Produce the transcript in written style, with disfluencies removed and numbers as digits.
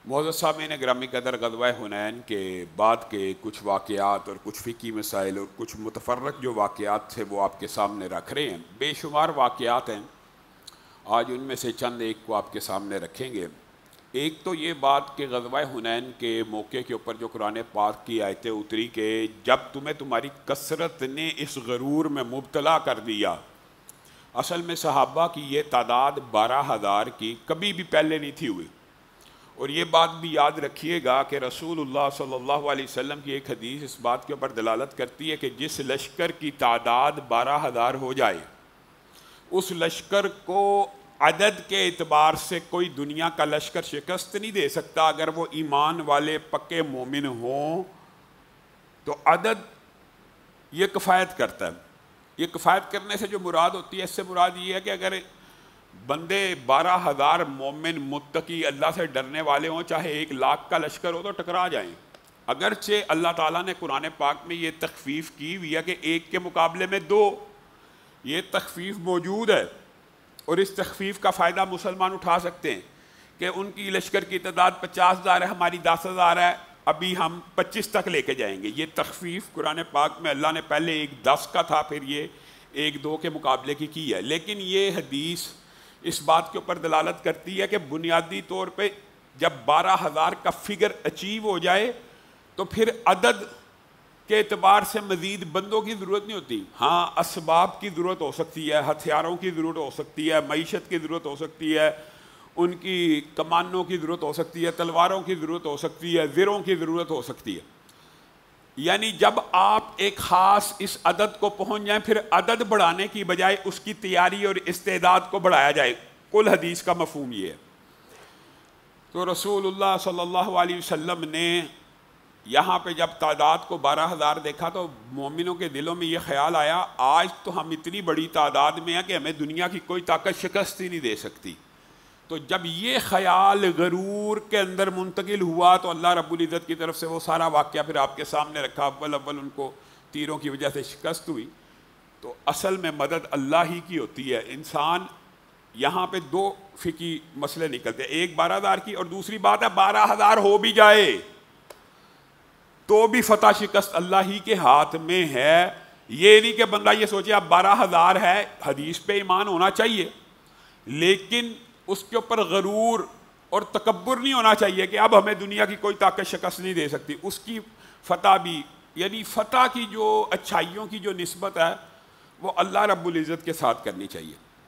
معزز سامعین گرامی قدر، غزوہ حنین کے بعد کے کچھ واقعات اور کچھ فقہی مسائل اور کچھ متفرق جو واقعات تھے وہ آپ کے سامنے رکھ رہے ہیں۔ بے شمار واقعات ہیں، آج ان میں سے چند ایک کو آپ کے سامنے رکھیں گے۔ ایک تو یہ بات کہ غزوہ حنین کے موقع کے اوپر جو قرآن پاک کی آیتیں اتری کہ جب تمہیں تمہاری کثرت نے اس غرور میں مبتلا کر دیا۔ اصل میں صحابہ کی یہ تعداد 12,000 کی کبھی بھی پہلے نہیں تھی ہوئی، اور یہ بات بھی یاد رکھیے گا کہ رسول اللہ صلی اللہ علیہ وسلم کی ایک حدیث اس بات کے اوپر دلالت کرتی ہے کہ جس لشکر کی تعداد 12,000 ہو جائے، اس لشکر کو عدد کے اعتبار سے کوئی دنیا کا لشکر شکست نہیں دے سکتا اگر وہ ایمان والے پکے مومن ہوں تو عدد یہ کفایت کرتا ہے۔ یہ کفایت کرنے سے جو مراد ہوتی ہے، اس سے مراد یہ ہے کہ اگر بندے 12,000 مومن متقی اللہ سے ڈرنے والے ہوں، چاہے 1,00,000 کا لشکر ہو تو ٹکرا جائیں۔ اگرچہ اللہ تعالیٰ نے قرآن پاک میں یہ تخفیف کی ہوئی ہے کہ 1 کے مقابلے میں 2، یہ تخفیف موجود ہے، اور اس تخفیف کا فائدہ مسلمان اٹھا سکتے ہیں کہ ان کی لشکر کی تعداد 50,000 ہے، ہماری 10,000 ہے، ابھی ہم 25 تک لے کے جائیں گے۔ یہ تخفیف قرآن پاک میں اللہ نے پہلے 1:10 کا تھا، پھر یہ 1:2 کے مقابلے کی ہے۔ لیکن یہ حدیث اس بات کے اوپر دلالت کرتی ہے کہ بنیادی طور پہ جب 12,000 کا فگر اچیو ہو جائے تو پھر عدد کے اعتبار سے مزید بندوں کی ضرورت نہیں ہوتی۔ ہاں، اسباب کی ضرورت ہو سکتی ہے، ہتھیاروں کی ضرورت ہو سکتی ہے، معیشت کی ضرورت ہو سکتی ہے، ان کی کمانوں کی ضرورت ہو سکتی ہے، تلواروں کی ضرورت ہو سکتی ہے، زروں کی ضرورت ہو سکتی ہے۔ یعنی جب آپ ایک خاص اس عدد کو پہنچ جائیں، پھر عدد بڑھانے کی بجائے اس کی تیاری اور استعداد کو بڑھایا جائے۔ کل حدیث کا مفہوم یہ ہے۔ تو رسول اللہ صلی اللہ علیہ وسلم نے یہاں پہ جب تعداد کو 12,000 دیکھا تو مومنوں کے دلوں میں یہ خیال آیا، آج تو ہم اتنی بڑی تعداد میں ہیں کہ ہمیں دنیا کی کوئی طاقت شکست ہی نہیں دے سکتی۔ تو جب یہ خیال غرور کے اندر منتقل ہوا تو اللہ رب العزت کی طرف سے وہ سارا واقعہ پھر آپ کے سامنے رکھا۔ اول ان کو تیروں کی وجہ سے شکست ہوئی۔ تو اصل میں مدد اللہ ہی کی ہوتی ہے۔ انسان یہاں پہ 2 فقہی مسئلے نکلتے ہیں، ایک 12,000 کی، اور دوسری بات ہے 12,000 ہو بھی جائے تو بھی فتح شکست اللہ ہی کے ہاتھ میں ہے۔ یہ نہیں کہ بندہ یہ سوچے اب 12,000 ہے، حدیث پہ ایمان ہونا چاہیے، لیکن اس کے اوپر غرور اور تکبر نہیں ہونا چاہیے کہ اب ہمیں دنیا کی کوئی طاقت شکست نہیں دے سکتی۔ اس کی فتح بھی، یعنی فتح کی جو اچھائیوں کی جو نسبت ہے وہ اللہ رب العزت کے ساتھ کرنی چاہیے۔